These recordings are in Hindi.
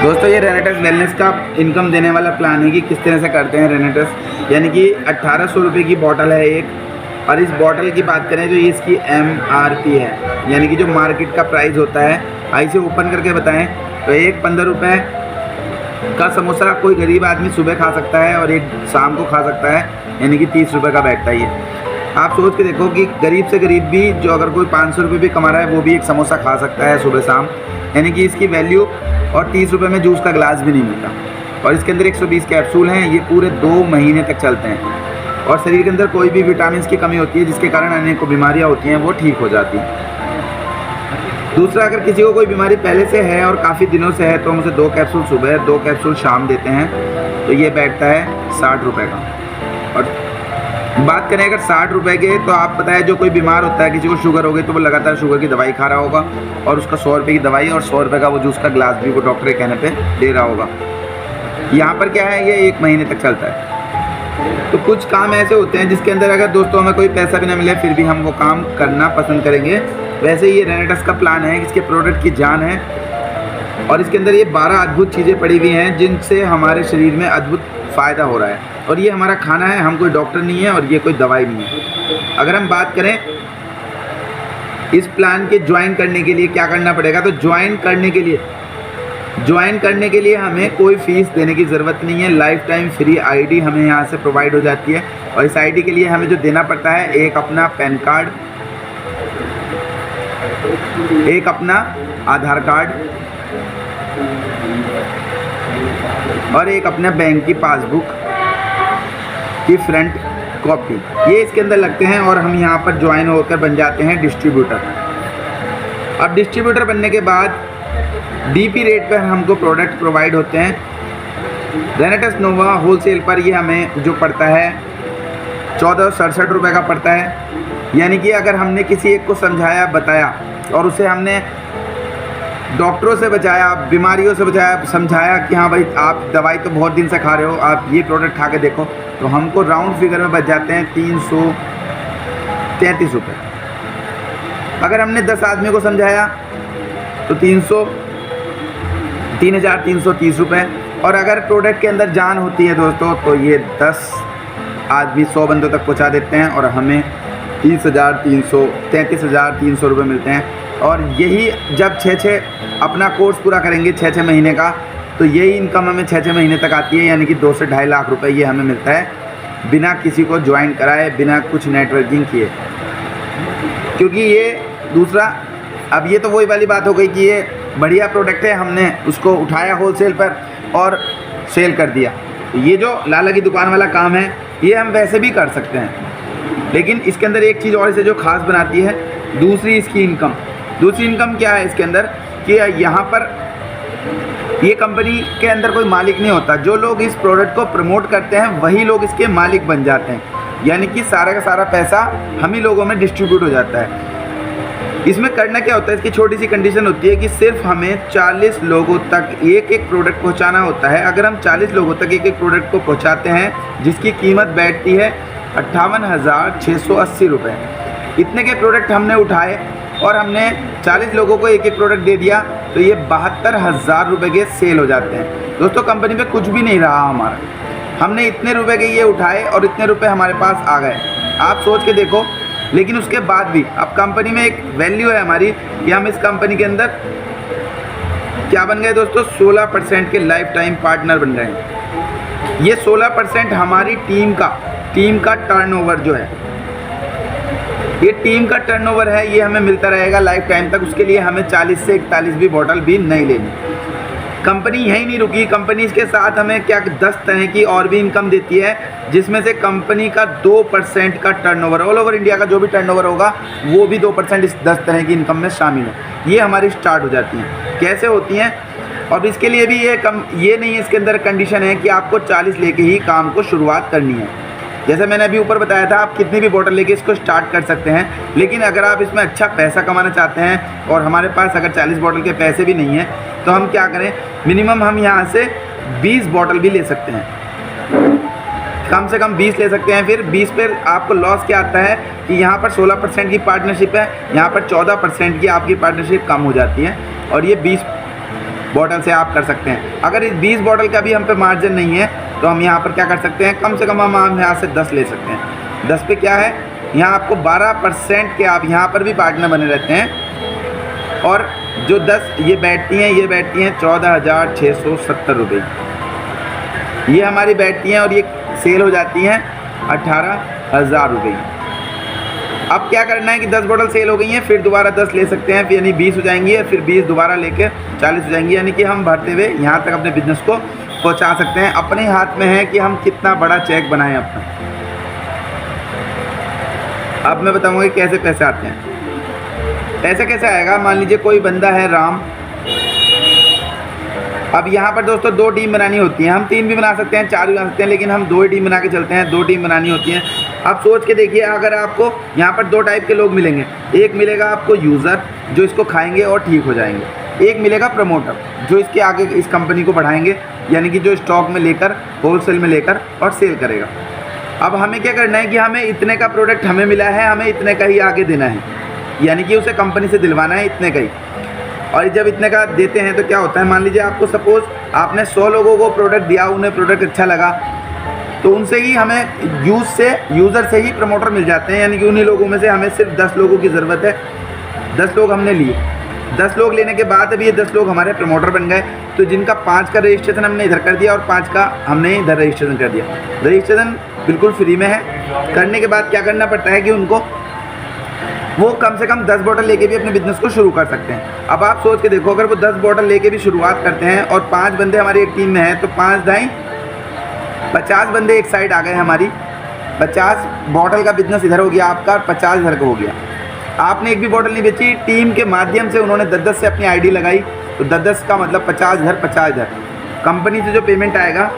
दोस्तों ये रेनेटस वेलनेस का इनकम देने वाला प्लान है कि किस तरह से करते हैं रेनेटस। यानी कि 1800 रुपये की बॉटल है एक, और इस बॉटल की बात करें तो ये इसकी MRP है, यानी कि जो मार्केट का प्राइस होता है। ऐसे ओपन करके बताएं तो एक 15 रुपये का समोसा कोई गरीब आदमी सुबह खा सकता है और एक शाम को खा सकता है, यानी कि 30 रुपये का बैठता है ये। आप सोच के देखो कि गरीब से गरीब भी जो अगर कोई 500 रुपये भी कमा रहा है वो भी एक समोसा खा सकता है सुबह शाम, यानी कि इसकी वैल्यू। और 30 रुपये में जूस का गिलास भी नहीं मिलता। और इसके अंदर 120 कैप्सूल हैं, ये पूरे 2 महीने तक चलते हैं। और शरीर के अंदर कोई भी विटामिन की कमी होती है जिसके कारण अनेकों बीमारियाँ होती हैं वो ठीक हो जाती हैं। दूसरा, अगर किसी को कोई बीमारी पहले से है और काफ़ी दिनों से है तो हम उसे 2 कैप्सूल सुबह 2 कैप्सूल शाम देते हैं, तो ये बैठता है 60 रुपये का। और बात करें अगर 60 रुपये के, तो आप बताएं जो कोई बीमार होता है, किसी को शुगर हो गई तो वो लगातार शुगर की दवाई खा रहा होगा और उसका 100 रुपये की दवाई और 100 रुपये का वो जूस का गिलास भी वो डॉक्टर के कहने पे दे रहा होगा। यहाँ पर क्या है, ये 1 महीने तक चलता है। तो कुछ काम ऐसे होते हैं जिसके अंदर अगर दोस्तों हमें कोई पैसा भी ना मिले फिर भी हम वो काम करना पसंद करेंगे। वैसे ये रेनेटस का प्लान है, इसके प्रोडक्ट की जान है और इसके अंदर ये 12 अद्भुत चीज़ें पड़ी हुई हैं जिनसे हमारे शरीर में अद्भुत फ़ायदा हो रहा है। और ये हमारा खाना है, हम कोई डॉक्टर नहीं है और ये कोई दवाई नहीं है। अगर हम बात करें इस प्लान के ज्वाइन करने के लिए क्या करना पड़ेगा, तो ज्वाइन करने के लिए हमें कोई फ़ीस देने की ज़रूरत नहीं है। लाइफ टाइम फ्री आईडी हमें यहाँ से प्रोवाइड हो जाती है और इस आईडी के लिए हमें जो देना पड़ता है, एक अपना पैन कार्ड, एक अपना आधार कार्ड और एक अपना बैंक की पासबुक की फ्रंट कॉपी, ये इसके अंदर लगते हैं। और हम यहाँ पर ज्वाइन होकर बन जाते हैं डिस्ट्रीब्यूटर। अब डिस्ट्रीब्यूटर बनने के बाद DP रेट पर हमको प्रोडक्ट प्रोवाइड होते हैं। रेनेटस नोवा होलसेल पर ये हमें जो पड़ता है 1467 रुपये का पड़ता है। यानी कि अगर हमने किसी एक को समझाया, बताया और उसे हमने डॉक्टरों से बचाया, बीमारियों से बचाया, समझाया कि हाँ भाई आप दवाई तो बहुत दिन से खा रहे हो, आप ये प्रोडक्ट खा के देखो, तो हमको राउंड फिगर में बच जाते हैं 333 रुपये। अगर हमने 10 आदमी को समझाया तो 3330 रुपये। और अगर प्रोडक्ट के अंदर जान होती है दोस्तों तो ये 10 आदमी 100 बंदों तक पहुँचा देते हैं और हमें 33,300 रुपये मिलते हैं। और यही जब 6 अपना कोर्स पूरा करेंगे 6 महीने का, तो यही इनकम हमें 6 महीने तक आती है, यानी कि 2 से 2.5 लाख रुपए ये हमें मिलता है बिना किसी को ज्वाइन कराए, बिना कुछ नेटवर्किंग किए। क्योंकि ये दूसरा, अब ये तो वही वाली बात हो गई कि ये बढ़िया प्रोडक्ट है, हमने उसको उठाया होलसेल पर और सेल कर दिया। तो ये जो लाला की दुकान वाला काम है ये हम वैसे भी कर सकते हैं, लेकिन इसके अंदर एक चीज़ और इसे जो खास बनाती है, दूसरी इसकी इनकम। दूसरी इनकम क्या है इसके अंदर कि यहाँ पर ये कंपनी के अंदर कोई मालिक नहीं होता। जो लोग इस प्रोडक्ट को प्रमोट करते हैं वही लोग इसके मालिक बन जाते हैं, यानी कि सारा का सारा पैसा हम ही लोगों में डिस्ट्रीब्यूट हो जाता है। इसमें करना क्या होता है, इसकी छोटी सी कंडीशन होती है कि सिर्फ हमें 40 लोगों तक एक प्रोडक्ट पहुँचाना होता है। अगर हम 40 लोगों तक एक प्रोडक्ट को पहुँचाते हैं जिसकी कीमत बैठती है 58,680 रुपये, इतने के प्रोडक्ट हमने उठाए और हमने 40 लोगों को एक प्रोडक्ट दे दिया, तो ये 72,000 रुपये के सेल हो जाते हैं। दोस्तों कंपनी में कुछ भी नहीं रहा हमारा, हमने इतने रुपए के ये उठाए और इतने रुपए हमारे पास आ गए। आप सोच के देखो। लेकिन उसके बाद भी अब कंपनी में एक वैल्यू है हमारी कि हम इस कंपनी के अंदर क्या बन गए दोस्तों, 16% के लाइफ टाइम पार्टनर बन गए हैं। ये 16% हमारी टीम का टर्नओवर जो है, ये टीम का टर्नओवर है, ये हमें मिलता रहेगा लाइफ टाइम तक। उसके लिए हमें 40 से 41 भी बॉटल भी नहीं लेनी। कंपनी यहीं नहीं रुकी, कंपनी इसके साथ हमें क्या 10 तरह की और भी इनकम देती है, जिसमें से कंपनी का 2% का टर्नओवर, ऑल ओवर इंडिया का जो भी टर्नओवर होगा वो भी 2% इस 10 तरह की इनकम में शामिल है। ये हमारी स्टार्ट हो जाती हैं। कैसे होती हैं? और इसके लिए भी ये नहीं है, इसके अंदर कंडीशन है कि आपको 40 लेके ही काम को शुरुआत करनी है। जैसे मैंने अभी ऊपर बताया था, आप कितनी भी बॉटल लेके इसको स्टार्ट कर सकते हैं, लेकिन अगर आप इसमें अच्छा पैसा कमाना चाहते हैं और हमारे पास अगर 40 बॉटल के पैसे भी नहीं हैं, तो हम क्या करें, मिनिमम हम यहाँ से 20 बॉटल भी ले सकते हैं, कम से कम 20 ले सकते हैं। फिर 20 पर आपको लॉस क्या आता है कि यहाँ पर 16% की पार्टनरशिप है, यहाँ पर 14% की आपकी पार्टनरशिप कम हो जाती है और ये बॉटल से आप कर सकते हैं। अगर इस 20 बॉटल का भी हम पे मार्जिन नहीं है तो हम यहाँ पर क्या कर सकते हैं, कम से कम हम यहाँ से 10 ले सकते हैं। 10 पे क्या है, यहाँ आपको 12% के आप यहाँ पर भी पार्टनर बने रहते हैं। और जो 10 ये बैठती हैं 14,670 रुपये ये हमारी बैठती हैं, और ये सेल हो जाती हैं 18,000 रुपये। अब क्या करना है कि 10 बॉटल सेल हो गई हैं, फिर दोबारा 10 ले सकते हैं, यानी 20 हो जाएंगी, फिर 20 दोबारा लेके 40 हो जाएंगी, यानी कि हम भरते हुए यहाँ तक अपने बिजनेस को पहुँचा सकते हैं। अपने हाथ में है कि हम कितना बड़ा चेक बनाएं अपना। अब मैं बताऊँगा कैसे पैसे आते हैं। पैसे कैसे आएगा, मान लीजिए कोई बंदा है राम, अब यहाँ पर दोस्तों 2 टीम बनानी होती है। हम 3 भी बना सकते हैं, 4 भी बना सकते हैं, लेकिन हम 2 ही टीम बना के चलते हैं। 2 टीम बनानी होती है। आप सोच के देखिए, अगर आपको यहाँ पर 2 टाइप के लोग मिलेंगे। एक मिलेगा आपको यूज़र जो इसको खाएंगे और ठीक हो जाएंगे, एक मिलेगा प्रमोटर जो इसके आगे इस कंपनी को बढ़ाएंगे, यानी कि जो स्टॉक में लेकर होलसेल में लेकर और सेल करेगा। अब हमें क्या करना है कि हमें इतने का प्रोडक्ट हमें मिला है, हमें इतने का ही आगे देना है, यानी कि उसे कंपनी से दिलवाना है इतने का ही। और जब इतने का देते हैं तो क्या होता है, मान लीजिए आपको सपोज़ आपने 100 लोगों को प्रोडक्ट दिया, उन्हें प्रोडक्ट अच्छा लगा, तो उनसे ही हमें यूज़र से ही प्रमोटर मिल जाते हैं, यानी कि उन्हीं लोगों में से हमें सिर्फ 10 लोगों की ज़रूरत है। 10 लोग हमने लिए, 10 लोग लेने के बाद अब ये 10 लोग हमारे प्रमोटर बन गए। तो जिनका 5 का रजिस्ट्रेशन हमने इधर कर दिया और 5 का हमने इधर रजिस्ट्रेशन कर दिया। रजिस्ट्रेशन बिल्कुल फ्री में है। करने के बाद क्या करना पड़ता है कि उनको वो कम से कम 10 बॉटल लेके भी अपने बिज़नेस को शुरू कर सकते हैं। अब आप सोच के देखो, अगर वो 10 बॉटल लेके भी शुरुआत करते हैं और 5 बंदे हमारी एक टीम में हैं, तो 5 दाई 50 बंदे एक साइड आ गए हमारी। 50 बॉटल का बिज़नेस इधर हो गया आपका और 50 इधर का हो गया। आपने एक भी बॉटल नहीं बेची, टीम के माध्यम से उन्होंने 10-10 से अपनी आईडी लगाई, तो 10-10 का मतलब 50 इधर 50 इधर। कंपनी से जो पेमेंट आएगा,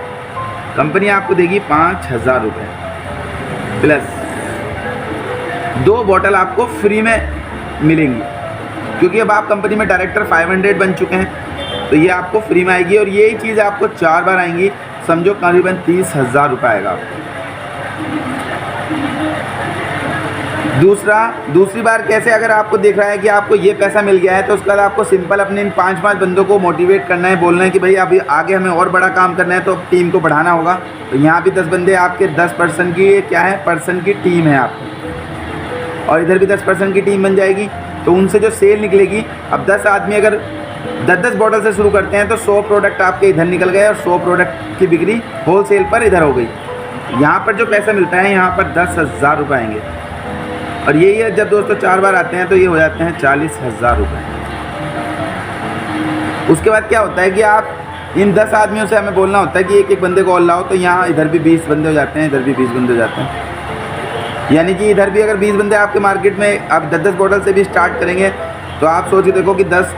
कंपनी आपको देगी 5,000 रुपये प्लस 2 बॉटल आपको फ्री में मिलेंगी, क्योंकि अब आप कंपनी में डायरेक्टर 500 बन चुके हैं, तो ये आपको फ्री में आएगी। और यही चीज़ आपको 4 बार आएंगी, समझो करीबन 30,000 रुपये आएगा। दूसरी बार कैसे, अगर आपको देख रहा है कि आपको ये पैसा मिल गया है, तो उसके बाद आपको सिंपल अपने इन 5-5 बंदों को मोटिवेट करना है, बोलना है कि भाई अभी आगे हमें और बड़ा काम करना है, तो टीम को बढ़ाना होगा। तो यहाँ भी 10 बंदे आपके 10 पर्सन की क्या है, पर्सन की टीम है आपकी, और इधर भी 10% की टीम बन जाएगी। तो उनसे जो सेल निकलेगी, अब 10 आदमी अगर 10-10 बॉटल से शुरू करते हैं, तो 100 प्रोडक्ट आपके इधर निकल गए और 100 प्रोडक्ट की बिक्री होलसेल पर इधर हो गई। यहाँ पर जो पैसा मिलता है, यहाँ पर 10,000 रुपये आएंगे। और यही है, जब दोस्तों 4 बार आते हैं तो ये हो जाते हैं 40,000 रुपये। उसके बाद क्या होता है कि आप इन 10 आदमियों से हमें बोलना होता है कि एक एक बंदे को और लाओ, तो यहाँ इधर भी 20 बंदे हो जाते हैं, इधर भी 20 बंदे हो जाते हैं। यानी कि इधर भी अगर 20 बंदे आपके मार्केट में आप 10-10 बॉटल से भी स्टार्ट करेंगे, तो आप सोच के देखो कि 10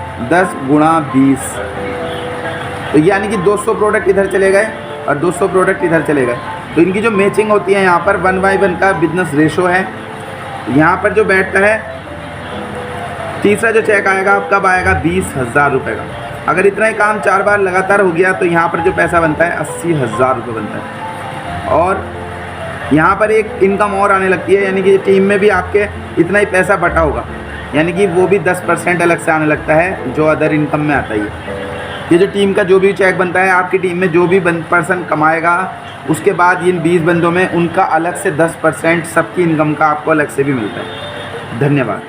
गुणा 20, तो यानी कि 200 प्रोडक्ट इधर चले गए और 200 प्रोडक्ट इधर चले गए। तो इनकी जो मैचिंग होती है, यहाँ पर 1/1 का बिजनेस रेशो है। यहाँ पर जो बैठता है, तीसरा जो चेक आएगा अब कब आएगा, 20,000 रुपये का। अगर इतना ही काम 4 बार लगातार हो गया, तो यहाँ पर जो पैसा बनता है 80,000 रुपये बनता है। और यहाँ पर एक इनकम और आने लगती है, यानी कि टीम में भी आपके इतना ही पैसा बटा होगा, यानी कि वो भी 10% अलग से आने लगता है, जो अदर इनकम में आता है। ये जो टीम का जो भी चेक बनता है, आपकी टीम में जो भी पर्सन कमाएगा, उसके बाद इन 20 बंदों में उनका अलग से 10% सबकी इनकम का आपको अलग से भी मिलता है। धन्यवाद।